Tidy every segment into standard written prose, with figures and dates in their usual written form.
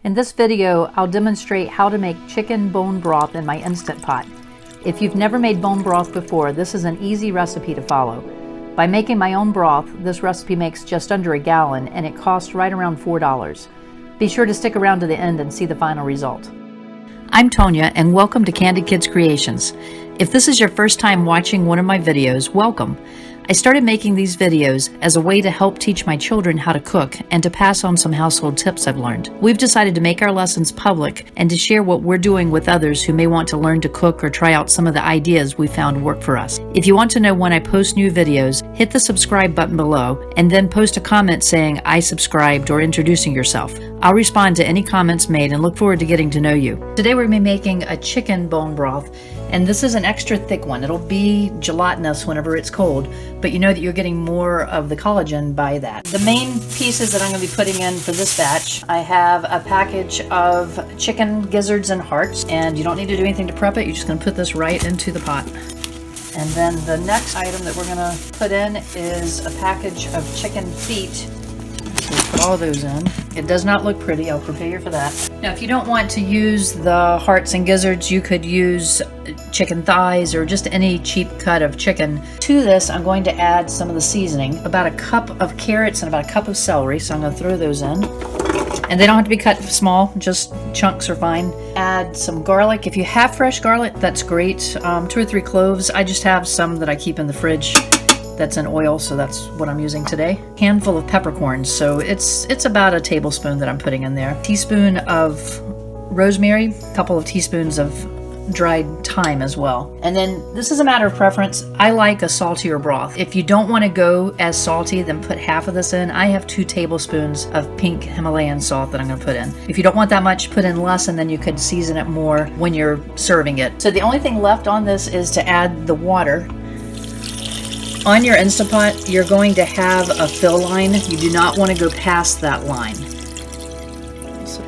In this video, I'll demonstrate how to make chicken bone broth in my Instant Pot. If you've never made bone broth before, this is an easy recipe to follow. By making my own broth, this recipe makes just under a gallon and it costs right around $4. Be sure to stick around to the end and see the final result. I'm Tonya and welcome to Candid Kids Creations. If this is your first time watching one of my videos, welcome. I started making these videos as a way to help teach my children how to cook and to pass on some household tips I've learned. We've decided to make our lessons public and to share what we're doing with others who may want to learn to cook or try out some of the ideas we found work for us. If you want to know when I post new videos, hit the subscribe button below and then post a comment saying I subscribed or introducing yourself. I'll respond to any comments made and look forward to getting to know you. Today we're going to be making a chicken bone broth, and this is an extra thick one. It'll be gelatinous whenever it's cold, but you know that you're getting more of the collagen by that. The main pieces that I'm going to be putting in for this batch, I have a package of chicken gizzards and hearts, and you don't need to do anything to prep it. You're just going to put this right into the pot. And then the next item that we're going to put in is a package of chicken feet. So put all of those in. It does not look pretty. I'll prepare you for that. Now, if you don't want to use the hearts and gizzards, you could use chicken thighs or just any cheap cut of chicken. To this, I'm going to add some of the seasoning, about a cup of carrots and about a cup of celery. So I'm going to throw those in. And they don't have to be cut small, just chunks are fine. Add some garlic. If you have fresh garlic, that's great. 2 or 3 cloves. I just have some that I keep in the fridge. That's in oil, so that's what I'm using today. Handful of peppercorns, so it's about a tablespoon that I'm putting in there. Teaspoon of rosemary, a couple of teaspoons of dried thyme as well. And then this is a matter of preference. I like a saltier broth. If you don't want to go as salty, then put half of this in. I have 2 tablespoons of pink Himalayan salt that I'm going to put in. If you don't want that much, put in less, and then you could season it more when you're serving it. So the only thing left on this is to add the water. On your Instant Pot, you're going to have a fill line. You do not want to go past that line. So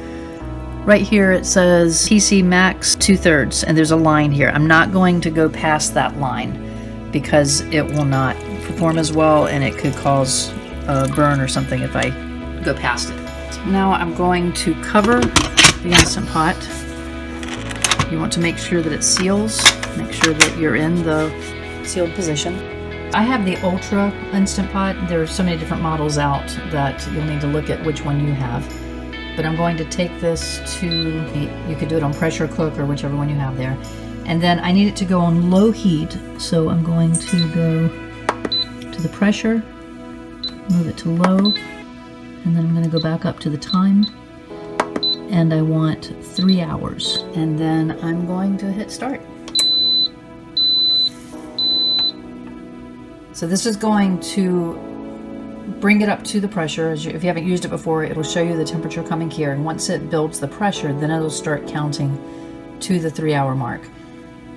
right here it says PC Max 2/3, and there's a line here. I'm not going to go past that line because it will not perform as well and it could cause a burn or something if I go past it. So now I'm going to cover the Instant Pot. You want to make sure that it seals. Make sure that you're in the sealed position. I have the Ultra Instant Pot. There are so many different models out that you'll need to look at which one you have. But I'm going to take this to, you could do it on pressure cook or whichever one you have there. And then I need it to go on low heat. So I'm going to go to the pressure, move it to low, and then I'm going to go back up to the time. And I want 3 hours. And then I'm going to hit start. So this is going to bring it up to the pressure. If you haven't used it before, it'll show you the temperature coming here. And once it builds the pressure, then it'll start counting to the 3 hour mark.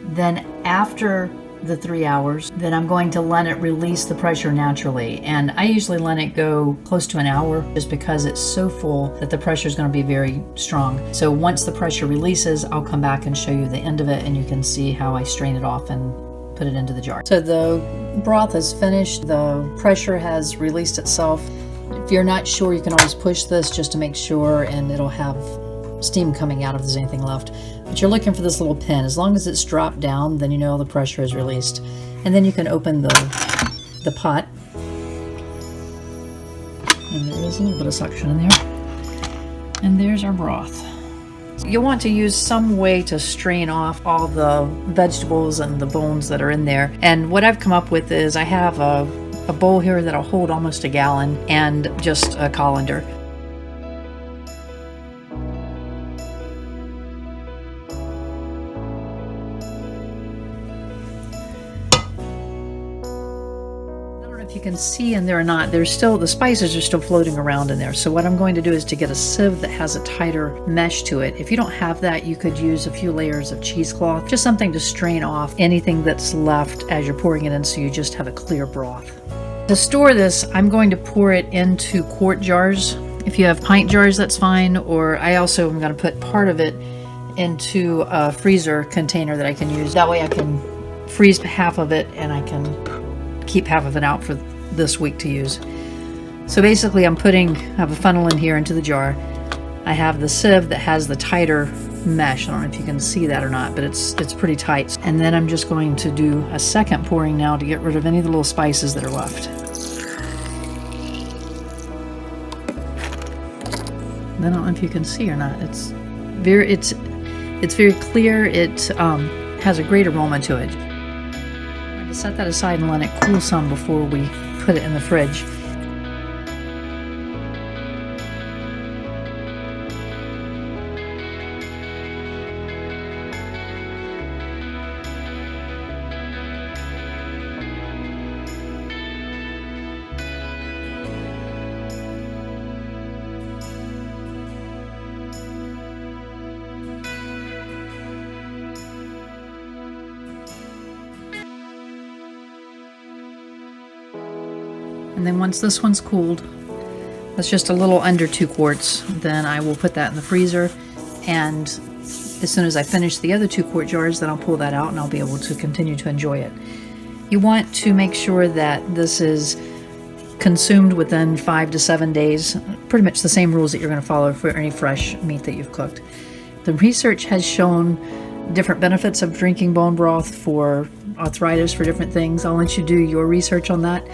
Then after the 3 hours, then I'm going to let it release the pressure naturally. And I usually let it go close to an hour just because it's so full that the pressure is going to be very strong. So once the pressure releases, I'll come back and show you the end of it and you can see how I strain it off and put it into the jar. So the broth is finished. The pressure has released itself. If you're not sure, you can always push this just to make sure, and it'll have steam coming out if there's anything left. But you're looking for this little pin. As long as it's dropped down, then you know the pressure is released. And then you can open the pot. And there is a little bit of suction in there. And there's our broth. You'll want to use some way to strain off all the vegetables and the bones that are in there. And what I've come up with is I have a bowl here that'll hold almost a gallon and just a colander. You can see in there or not, there's still, the spices are still floating around in there. So what I'm going to do is to get a sieve that has a tighter mesh to it. If you don't have that, you could use a few layers of cheesecloth, just something to strain off anything that's left as you're pouring it in so you just have a clear broth. To store this, I'm going to pour it into quart jars. If you have pint jars, that's fine, or I also am going to put part of it into a freezer container that I can use. That way I can freeze half of it and I can keep half of it out for this week to use. So basically I have a funnel in here into the jar. I have the sieve that has the tighter mesh. I don't know if you can see that or not, but it's pretty tight. And then I'm just going to do a second pouring now to get rid of any of the little spices that are left. I don't know if you can see or not. It's very clear. It has a great aroma to it. I'm going to set that aside and let it cool some before we put it in the fridge. And then once this one's cooled, that's just a little under 2 quarts, then I will put that in the freezer. And as soon as I finish the other 2-quart jars, then I'll pull that out and I'll be able to continue to enjoy it. You want to make sure that this is consumed within 5 to 7 days. Pretty much the same rules that you're going to follow for any fresh meat that you've cooked. The research has shown different benefits of drinking bone broth for arthritis, for different things. I'll let you do your research on that.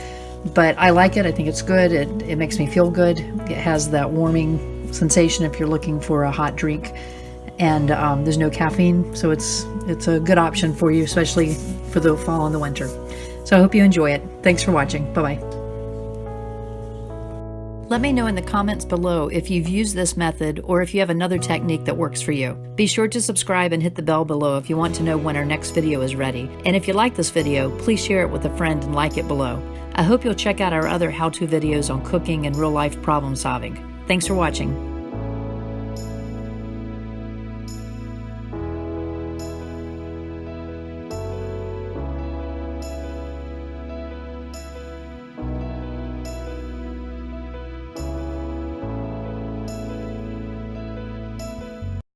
But I like it. I think it's good. It makes me feel good. It has that warming sensation if you're looking for a hot drink. And there's no caffeine, so it's a good option for you, especially for the fall and the winter. So I hope you enjoy it. Thanks for watching. Bye-bye. Let me know in the comments below if you've used this method or if you have another technique that works for you. Be sure to subscribe and hit the bell below if you want to know when our next video is ready. And if you like this video, please share it with a friend and like it below. I hope you'll check out our other how-to videos on cooking and real-life problem solving. Thanks for watching.